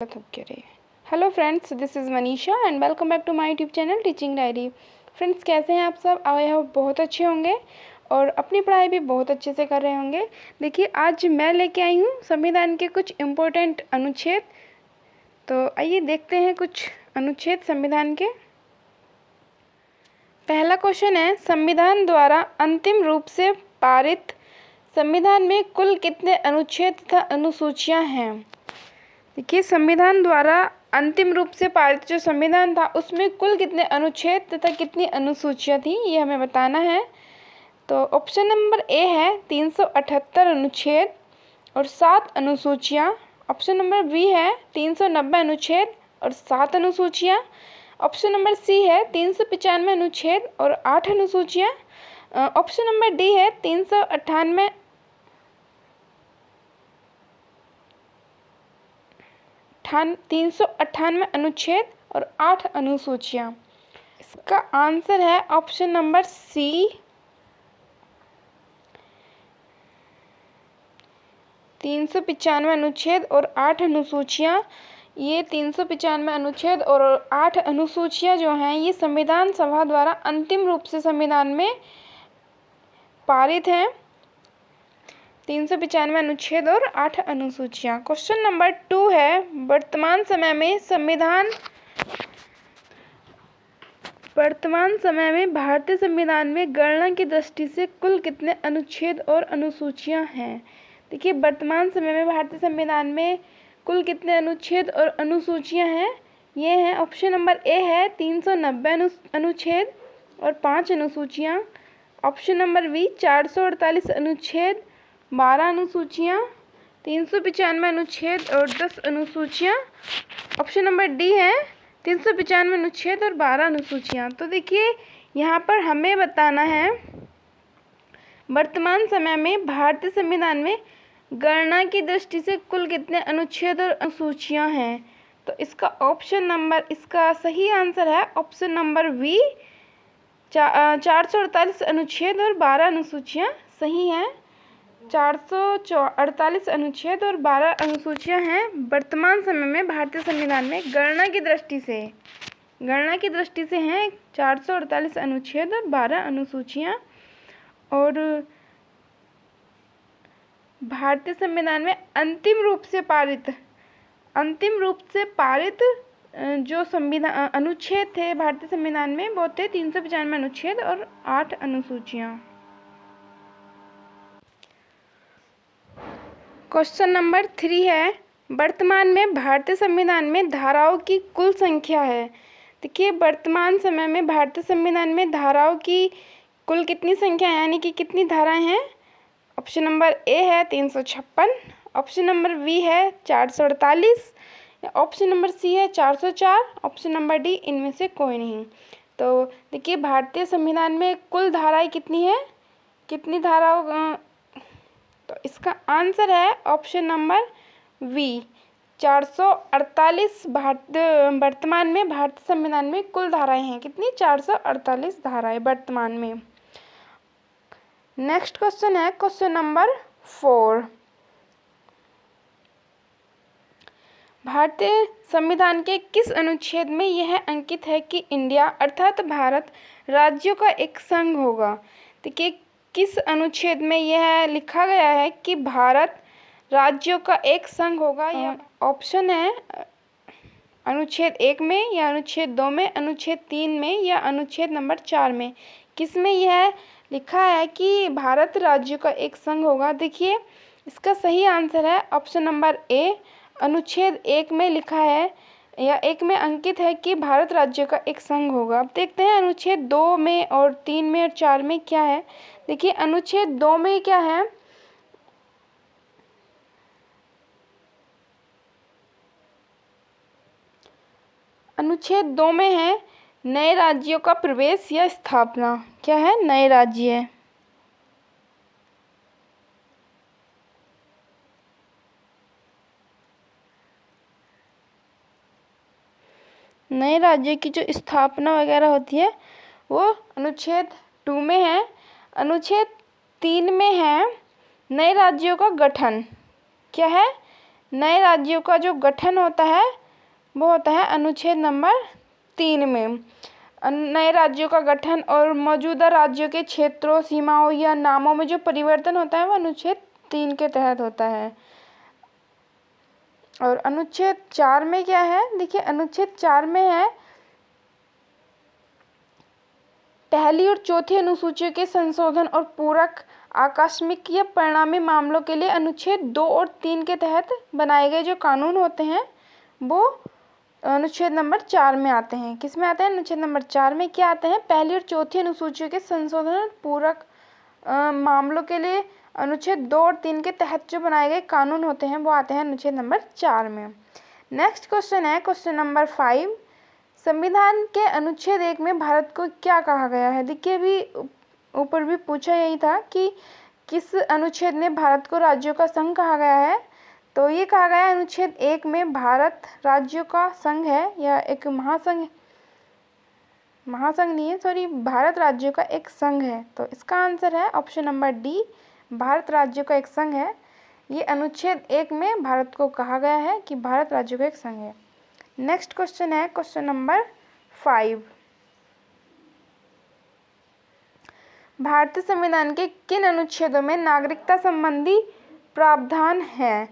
थक के रही। Hello friends, this is Manisha and welcome back to my YouTube channel teaching diary. Friends, कैसे हैं आप सब? आई होप बहुत अच्छे होंगे और अपनी पढ़ाई भी बहुत अच्छे से कर रहे होंगे। देखिए, आज मैं लेके आई हूँ संविधान के कुछ इम्पोर्टेंट अनुच्छेद। तो आइए देखते हैं कुछ अनुच्छेद संविधान के। पहला क्वेश्चन है, संविधान द्वारा अंतिम रूप से पारित संविधान में कुल कितने अनुच्छेद तथा अनुसूचियाँ हैं? देखिए, संविधान द्वारा अंतिम रूप से पारित जो संविधान था उसमें कुल कितने अनुच्छेद तथा कितनी अनुसूचियाँ थी, ये हमें बताना है। तो ऑप्शन नंबर ए है 378 अनुच्छेद और 7 अनुसूचियाँ। ऑप्शन नंबर बी है 390 अनुच्छेद और 7 अनुसूचियाँ। ऑप्शन नंबर सी है 395 अनुच्छेद और 8 अनुसूचियाँ। ऑप्शन नंबर डी है 398 अनुच्छेद और 8 अनुसूचियाँ। इसका आंसर है ऑप्शन नंबर सी 395 अनुच्छेद और 8 अनुसूचियाँ। ये 395 अनुच्छेद और 8 अनुसूचियाँ जो हैं ये संविधान सभा द्वारा अंतिम रूप से संविधान में पारित हैं। 395 अनुच्छेद और 8 अनुसूचियाँ। क्वेश्चन नंबर 2 है, वर्तमान समय में भारतीय संविधान में गणना की दृष्टि से कुल कितने अनुच्छेद और अनुसूचियाँ हैं? देखिए, वर्तमान समय में भारतीय संविधान में कुल कितने अनुच्छेद और अनुसूचियाँ हैं? ये हैं, ऑप्शन नंबर ए है 390 अनुच्छेद और 5 अनुसूचियाँ। ऑप्शन नंबर बी 448 अनुच्छेद 12 अनुसूचियाँ। 395 अनुच्छेद और 10 अनुसूचियाँ। ऑप्शन नंबर डी है 395 अनुच्छेद और 12 अनुसूचियाँ। तो देखिए, यहाँ पर हमें बताना है वर्तमान समय में भारतीय संविधान में गणना की दृष्टि से कुल कितने अनुच्छेद और अनुसूचियाँ हैं। तो इसका सही आंसर है ऑप्शन नंबर बी 448 अनुच्छेद और 12 अनुसूचियाँ सही हैं। 448 अनुच्छेद और 12 अनुसूचियाँ हैं वर्तमान समय में भारतीय संविधान में गणना की दृष्टि से हैं 448 अनुच्छेद और 12 अनुसूचियाँ। और भारतीय संविधान में अंतिम रूप से पारित जो संविधान अनुच्छेद थे भारतीय संविधान में वो थे 395 अनुच्छेद और 8 अनुसूचियाँ। क्वेश्चन नंबर 3 है, वर्तमान में भारतीय संविधान में धाराओं की कुल संख्या है। देखिए, वर्तमान समय में भारतीय संविधान में धाराओं की कुल कितनी संख्या है, यानी कि कितनी धाराएं हैं? ऑप्शन नंबर ए है 356, ऑप्शन नंबर बी है 448, ऑप्शन नंबर सी है 404, ऑप्शन नंबर डी इनमें से कोई नहीं। तो देखिए, भारतीय संविधान में कुल धाराएं कितनी है, कितनी धाराओं? तो इसका आंसर है ऑप्शन नंबर वी 448। वर्तमान में भारतीय संविधान में कुल धाराएं हैं कितनी? 448 धाराएं वर्तमान में। नेक्स्ट क्वेश्चन है क्वेश्चन नंबर 4। भारतीय संविधान के किस अनुच्छेद में यह अंकित है कि इंडिया अर्थात भारत राज्यों का एक संघ होगा? देखिए, किस अनुच्छेद में यह लिखा गया है कि भारत राज्यों का एक संघ होगा? यह ऑप्शन है अनुच्छेद 1 में या अनुच्छेद 2 में, अनुच्छेद 3 में या अनुच्छेद नंबर 4 में। किस में यह लिखा है कि भारत राज्यों का एक संघ होगा? देखिए, इसका सही आंसर है ऑप्शन नंबर ए, अनुच्छेद 1 में लिखा है या 1 में अंकित है कि भारत राज्यों का एक संघ होगा। अब देखते हैं अनुच्छेद 2 में और 3 में और 4 में क्या है। देखिए, अनुच्छेद 2 में क्या है? अनुच्छेद 2 में है नए राज्यों का प्रवेश या स्थापना। क्या है? नए राज्य। नए राज्य की जो स्थापना वगैरह होती है वो अनुच्छेद 2 में है। अनुच्छेद 3 में है नए राज्यों का गठन। क्या है? नए राज्यों का जो गठन होता है वो होता है अनुच्छेद नंबर 3 में। नए राज्यों का गठन और मौजूदा राज्यों के क्षेत्रों, सीमाओं या नामों में जो परिवर्तन होता है वो अनुच्छेद 3 के तहत होता है। और अनुच्छेद 4 में क्या है? देखिए, अनुच्छेद 4 में है पहली और चौथी अनुसूचियों के संशोधन और पूरक, आकस्मिक या परिणामी मामलों के लिए अनुच्छेद 2 और 3 के तहत बनाए गए जो कानून होते हैं वो अनुच्छेद नंबर 4 में आते हैं। किस में आते हैं? अनुच्छेद नंबर 4 में क्या आते हैं? पहली और चौथी अनुसूचियों के संशोधन और पूरक मामलों के लिए अनुच्छेद 2 और 3 के तहत जो बनाए गए कानून होते हैं वो आते हैं अनुच्छेद नंबर 4 में। नेक्स्ट क्वेश्चन है क्वेश्चन नंबर 5। संविधान के अनुच्छेद 1 में भारत को क्या कहा गया है? देखिए, अभी ऊपर भी पूछा यही था कि किस अनुच्छेद में भारत को राज्यों का संघ कहा गया है। तो ये कहा गया है अनुच्छेद 1 में भारत राज्यों का संघ है, या एक महासंघ नहीं है, सॉरी, भारत राज्यों का एक संघ है। तो इसका आंसर है ऑप्शन नंबर डी, भारत राज्यों का एक संघ है। ये अनुच्छेद 1 में भारत को कहा गया है कि भारत राज्यों का एक संघ है। नेक्स्ट क्वेश्चन है क्वेश्चन नंबर 5। भारतीय संविधान के किन अनुच्छेदों में नागरिकता संबंधी प्रावधान है?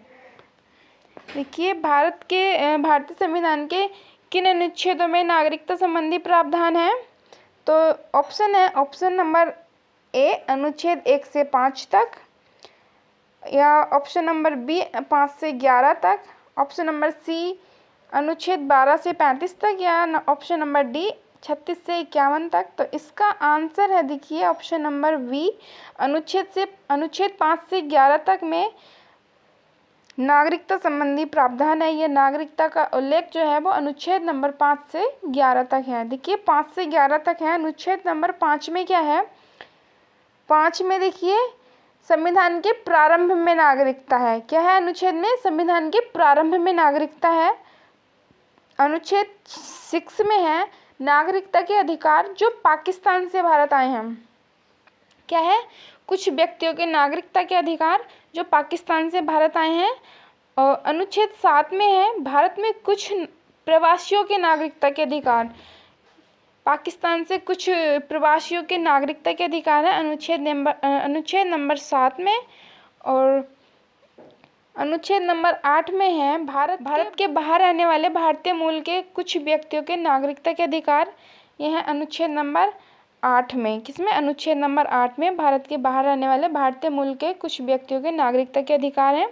देखिए, भारतीय संविधान के किन अनुच्छेदों में नागरिकता संबंधी प्रावधान है? तो ऑप्शन है ऑप्शन नंबर ए अनुच्छेद 1 से 5 तक, या ऑप्शन नंबर बी 5 से 11 तक, ऑप्शन नंबर सी अनुच्छेद 12 से 35 तक, या ऑप्शन नंबर डी 36 से 51 तक। तो इसका आंसर है, देखिए, ऑप्शन नंबर बी अनुच्छेद 5 से 11 तक में नागरिकता संबंधी प्रावधान है। ये नागरिकता का उल्लेख जो है वो अनुच्छेद नंबर 5 से 11 तक है। देखिए, 5 से 11 तक है। अनुच्छेद नंबर 5 में क्या है? 5 में देखिए, संविधान के प्रारंभ में नागरिकता है। क्या है अनुच्छेद में? संविधान के प्रारंभ में नागरिकता है। अनुच्छेद 6 में है नागरिकता के अधिकार जो पाकिस्तान से भारत आए हैं। क्या है? कुछ व्यक्तियों के नागरिकता के अधिकार जो पाकिस्तान से भारत आए हैं। और अनुच्छेद 7 में है भारत में कुछ प्रवासियों के नागरिकता के अधिकार, पाकिस्तान से कुछ प्रवासियों के नागरिकता के अधिकार है अनुच्छेद नंबर 7 में। और अनुच्छेद नंबर 8 में है भारत के बाहर रहने वाले भारतीय मूल के कुछ व्यक्तियों के नागरिकता के अधिकार। यह है अनुच्छेद नंबर 8 में। किसमें? अनुच्छेद नंबर 8 में भारत के बाहर रहने वाले भारतीय मूल के कुछ व्यक्तियों के नागरिकता के अधिकार हैं।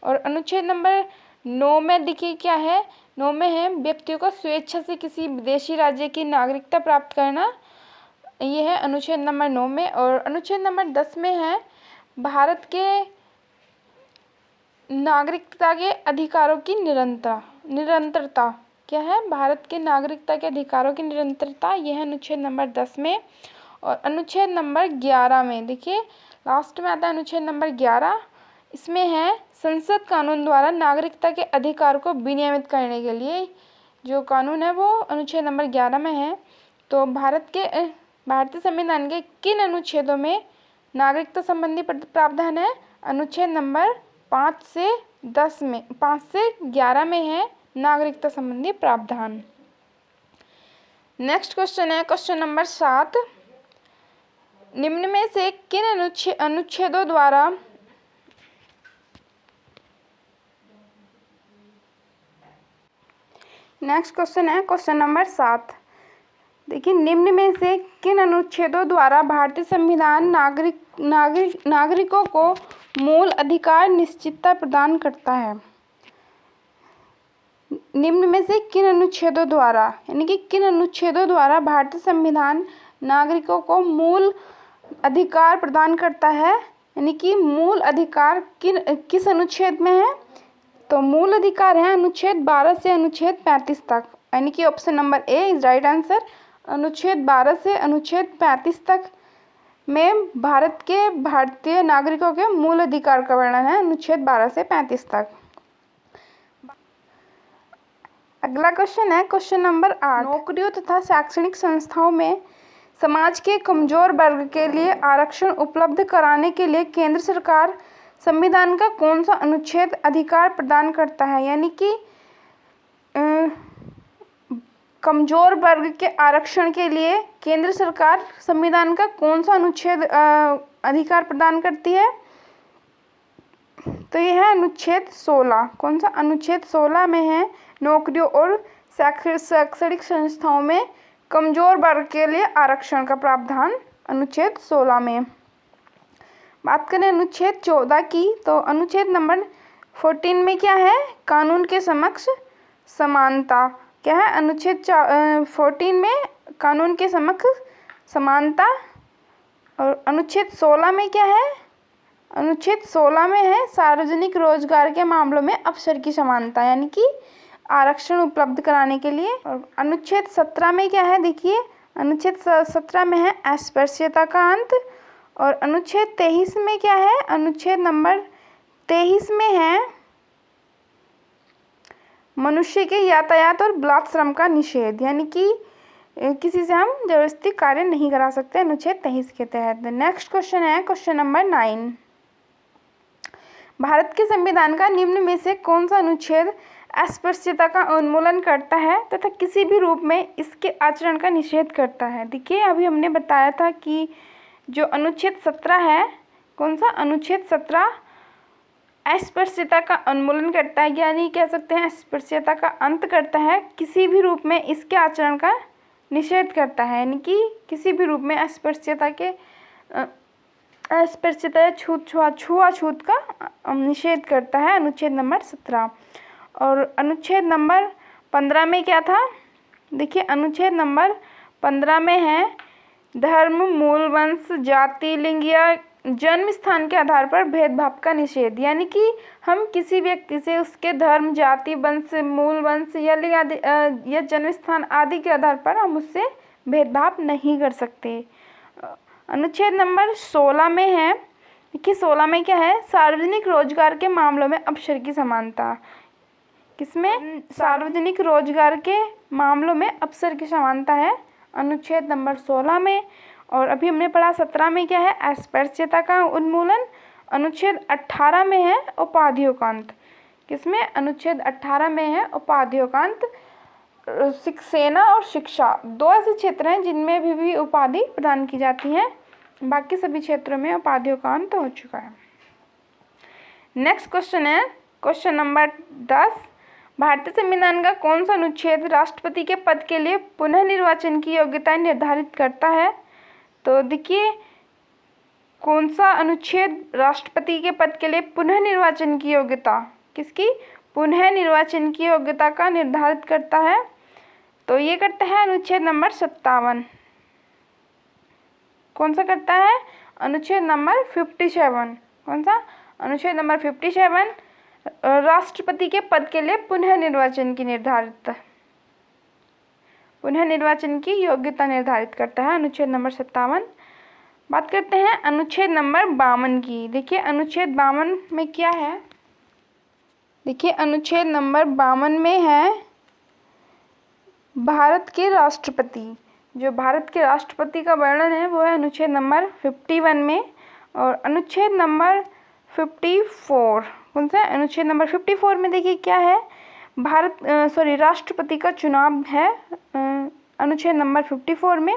और अनुच्छेद नंबर 9 में देखिए क्या है? 9 में है व्यक्तियों को स्वेच्छा से किसी विदेशी राज्य की नागरिकता प्राप्त करना। ये है अनुच्छेद नंबर 9 में। और अनुच्छेद नंबर 10 में है भारत के नागरिकता के अधिकारों की निरंतरता। क्या है? भारत के नागरिकता के अधिकारों की निरंतरता। यह है अनुच्छेद नंबर 10 में। और अनुच्छेद नंबर 11 में देखिए, लास्ट में आता है अनुच्छेद नंबर 11। इसमें है संसद कानून द्वारा नागरिकता के अधिकार को विनियमित करने के लिए जो कानून है वो अनुच्छेद नंबर 11 में है। तो भारतीय संविधान के किन अनुच्छेदों में नागरिकता संबंधी प्रावधान है? अनुच्छेद नंबर 5 से 11 में है नागरिकता संबंधी प्रावधान। नेक्स्ट क्वेश्चन है क्वेश्चन नंबर 7। निम्न में से किन अनुच्छेदों द्वारा नेक्स्ट क्वेश्चन है क्वेश्चन नंबर 7। देखिए, निम्न में से किन अनुच्छेदों द्वारा भारतीय संविधान नागरिकों को मूल अधिकार निश्चितता प्रदान करता है? निम्न में से किन अनुच्छेदों द्वारा, यानी कि किन अनुच्छेदों द्वारा भारतीय संविधान नागरिकों को मूल अधिकार प्रदान करता है? यानी कि मूल अधिकार किस अनुच्छेद में है? तो मूल अधिकार है अनुच्छेद 12 से अनुच्छेद 35 तक, यानी कि option number A is right answer. अनुच्छेद 12 से अनुच्छेद 35 तक में भारतीय नागरिकों के मूल अधिकार का वर्णन है, अनुच्छेद 12 से 35 तक। अगला क्वेश्चन है क्वेश्चन नंबर 8। नौकरियों तथा शैक्षणिक संस्थाओं में समाज के कमजोर वर्ग के लिए आरक्षण उपलब्ध कराने के लिए केंद्र सरकार संविधान का कौन सा अनुच्छेद अधिकार प्रदान करता है, यानी कि कमजोर वर्ग के आरक्षण के लिए केंद्र सरकार संविधान का कौन सा अनुच्छेद अधिकार प्रदान करती है? तो यह है अनुच्छेद 16। कौन सा? अनुच्छेद 16 में है नौकरियों और शैक्षणिक संस्थाओं में कमजोर वर्ग के लिए आरक्षण का प्रावधान अनुच्छेद 16 में। बात करें अनुच्छेद 14 की, तो अनुच्छेद नंबर 14 में क्या है? कानून के समक्ष समानता। क्या है? अनुच्छेद 14 में कानून के समक्ष समानता। और अनुच्छेद 16 में क्या है? अनुच्छेद 16 में है सार्वजनिक रोजगार के मामलों में अवसर की समानता, यानी कि आरक्षण उपलब्ध कराने के लिए। और अनुच्छेद 17 में क्या है? देखिए, अनुच्छेद 17 में है अस्पृश्यता का अंत। और अनुच्छेद 23 में क्या है? अनुच्छेद नंबर 23 में है मनुष्य के यातायात और बाल श्रम का निषेध, यानी कि किसी से हम जबरदस्ती कार्य नहीं करा सकते अनुच्छेद 23 के तहत। नेक्स्ट क्वेश्चन है क्वेश्चन नंबर 9। भारत के संविधान का निम्न में से कौन सा अनुच्छेद अस्पृश्यता का उन्मूलन करता है तथा किसी भी रूप में इसके आचरण का निषेध करता है? देखिए, अभी हमने बताया था कि जो अनुच्छेद 17 है, कौन सा? अनुच्छेद 17 अस्पृश्यता का उन्मूलन करता है, यानी कह सकते हैं अस्पृश्यता का अंत करता है, किसी भी रूप में इसके आचरण का निषेध करता है, यानी कि किसी भी रूप में अस्पृश्यता या छुआछूत का निषेध करता है अनुच्छेद नंबर 17। और अनुच्छेद नंबर 15 में क्या था? देखिए, अनुच्छेद नंबर 15 में है धर्म, मूल, वंश, जाति, लिंग या जन्म स्थान के आधार पर भेदभाव का निषेध, यानी कि हम किसी व्यक्ति से उसके धर्म, जाति, वंश, मूल वंश या लिंग आदि या जन्म स्थान आदि के आधार पर हम उससे भेदभाव नहीं कर सकते। अनुच्छेद नंबर 16 में है, देखिए 16 में क्या है? सार्वजनिक रोजगार के मामलों में अवसर की समानता। किसमें? सार्वजनिक रोजगार के मामलों में अवसर की समानता है अनुच्छेद नंबर 16 में। और अभी हमने पढ़ा 17 में क्या है? अस्पृश्यता का उन्मूलन। अनुच्छेद 18 में है उपाधियों का अंत। किसमें? अनुच्छेद 18 में है उपाधियों का अंत। सेना और शिक्षा दो ऐसे क्षेत्र हैं जिनमें भी उपाधि प्रदान की जाती है, बाकी सभी क्षेत्रों में उपाधियों का अंत हो चुका है। नेक्स्ट क्वेश्चन है क्वेश्चन नंबर 10। भारतीय संविधान का कौन सा अनुच्छेद राष्ट्रपति के पद के लिए पुनः निर्वाचन की योग्यता निर्धारित करता है? तो देखिए, कौन सा अनुच्छेद राष्ट्रपति के पद के लिए पुनः निर्वाचन की योग्यता, किसकी? पुनः निर्वाचन की योग्यता का निर्धारित करता है। तो ये करता है अनुच्छेद नंबर 57। कौन सा करता है? अनुच्छेद नंबर 57। कौन सा? अनुच्छेद नंबर 57 राष्ट्रपति के पद के लिए पुनः निर्वाचन की योग्यता निर्धारित करता है अनुच्छेद नंबर 57। बात करते हैं अनुच्छेद नंबर 52 की। देखिए, अनुच्छेद 52 में क्या है? देखिए, अनुच्छेद नंबर 52 में है भारत के राष्ट्रपति। जो भारत के राष्ट्रपति का वर्णन है वो है अनुच्छेद नंबर 51 में। और अनुच्छेद नंबर 54, कौन सा? अनुच्छेद नंबर 54 में देखिए क्या है? राष्ट्रपति का चुनाव है अनुच्छेद नंबर 54 में।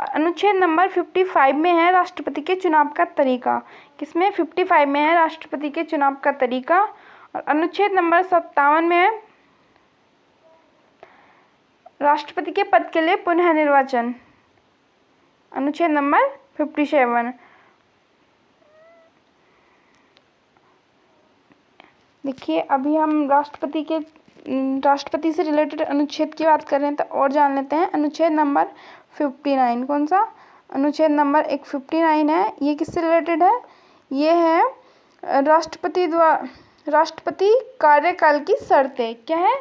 अनुच्छेद नंबर 55 में है राष्ट्रपति के चुनाव का तरीका। किसमें? 55 में है राष्ट्रपति के चुनाव का तरीका। और अनुच्छेद नंबर 57 में है राष्ट्रपति के पद के लिए पुनः निर्वाचन, अनुच्छेद नंबर 57। देखिए, अभी हम राष्ट्रपति से रिलेटेड अनुच्छेद की बात कर रहे हैं, तो और जान लेते हैं अनुच्छेद नंबर 59। कौन सा? अनुच्छेद नंबर 59 है। ये किससे रिलेटेड है? ये है राष्ट्रपति कार्यकाल की शर्तें। क्या है?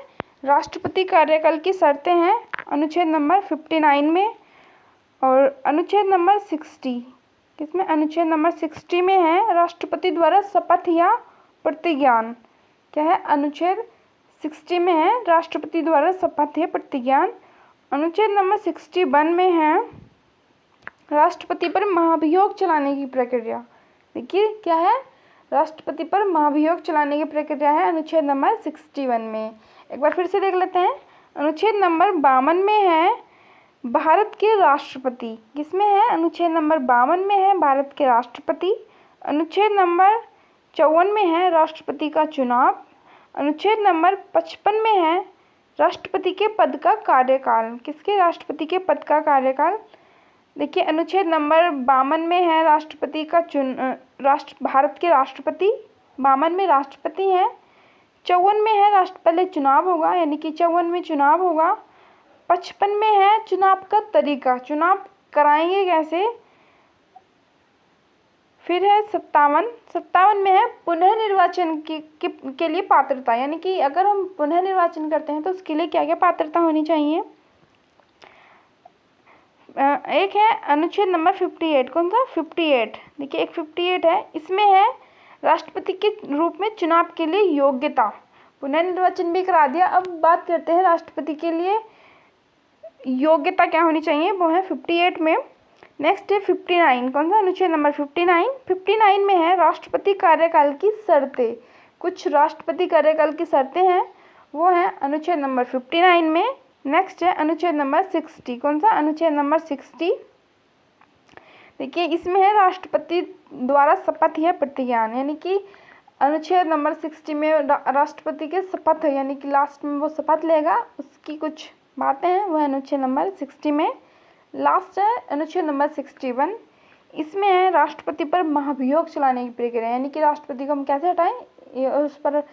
राष्ट्रपति कार्यकाल की शर्तें हैं अनुच्छेद नंबर 59 में। और अनुच्छेद नंबर 60, किसमें? अनुच्छेद नंबर 60 में है राष्ट्रपति द्वारा शपथ या प्रतिज्ञान। क्या है? अनुच्छेद 60 में है राष्ट्रपति द्वारा शपथ या प्रतिज्ञान। अनुच्छेद नंबर 61 में है राष्ट्रपति पर महाभियोग चलाने की प्रक्रिया। देखिए क्या है? राष्ट्रपति पर महाभियोग चलाने की प्रक्रिया है अनुच्छेद नंबर 61 में। एक बार फिर से देख लेते हैं। अनुच्छेद नंबर 52 में है भारत के राष्ट्रपति, किसमें है? अनुच्छेद नंबर 52 में है भारत के राष्ट्रपति। अनुच्छेद नंबर 54 में है राष्ट्रपति का चुनाव। अनुच्छेद नंबर 55 में है राष्ट्रपति के पद का कार्यकाल। किसके? राष्ट्रपति के पद का कार्यकाल। देखिए, अनुच्छेद नंबर 52 में है राष्ट्रपति का भारत के राष्ट्रपति, 52 में राष्ट्रपति हैं। 54 में है पहले चुनाव होगा, यानी कि 54 में चुनाव होगा। 55 में है चुनाव का तरीका, चुनाव कराएंगे कैसे। फिर है 57 में है पुनः निर्वाचन के लिए पात्रता, यानी कि अगर हम पुनः निर्वाचन करते हैं तो उसके लिए क्या क्या पात्रता होनी चाहिए। एक है अनुच्छेद नंबर 58, कौन सा? 58। देखिए, एक 58 है, इसमें है राष्ट्रपति के रूप में चुनाव के लिए योग्यता, पुनः निर्वाचन भी करा दिया। अब बात करते हैं राष्ट्रपति के लिए योग्यता क्या होनी चाहिए, वो है 58 में। नेक्स्ट है 59, कौन सा? अनुच्छेद नंबर 59 में है राष्ट्रपति कार्यकाल की शर्तें। कुछ राष्ट्रपति कार्यकाल की शर्तें हैं, वो है अनुच्छेद नंबर 59 में। नेक्स्ट है अनुच्छेद नंबर 60, कौन सा? अनुच्छेद नंबर 60। देखिए, इसमें है राष्ट्रपति द्वारा शपथ या प्रतिज्ञान, यानी कि अनुच्छेद नंबर 60 में राष्ट्रपति के शपथ, यानी कि लास्ट में वो शपथ लेगा, उसकी कुछ बातें हैं, वह अनुच्छेद नंबर 60 में। लास्ट है अनुच्छेद नंबर 61, इसमें है राष्ट्रपति पर महाभियोग चलाने की प्रक्रिया, यानी कि राष्ट्रपति को हम कैसे हटाएं, उस पर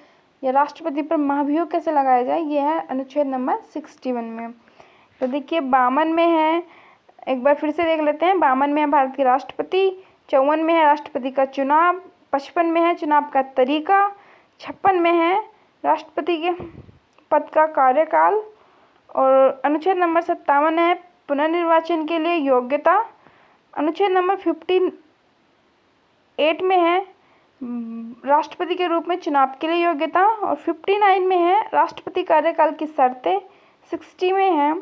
या राष्ट्रपति पर महाभियोग कैसे लगाया जाए, ये है अनुच्छेद नंबर 61 में। तो देखिए, 52 में है, एक बार फिर से देख लेते हैं। 52 में है भारत के राष्ट्रपति, 54 में है राष्ट्रपति का चुनाव, 55 में है चुनाव का तरीका, 56 में है राष्ट्रपति के पद का कार्यकाल, और अनुच्छेद नंबर 57 है पुनर्निर्वाचन के लिए योग्यता। अनुच्छेद नंबर 58 में है राष्ट्रपति के रूप में चुनाव के लिए योग्यता, और 59 में है राष्ट्रपति कार्यकाल की शर्तें। 60 में है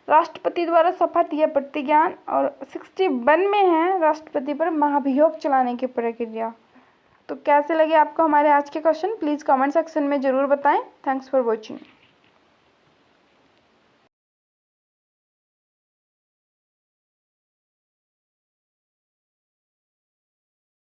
राष्ट्रपति द्वारा शपथ या प्रतिज्ञान, और 61 में है राष्ट्रपति पर महाभियोग चलाने की प्रक्रिया। तो कैसे लगे आपको हमारे आज के क्वेश्चन, प्लीज़ कमेंट सेक्शन में ज़रूर बताएं। Thanks for watching.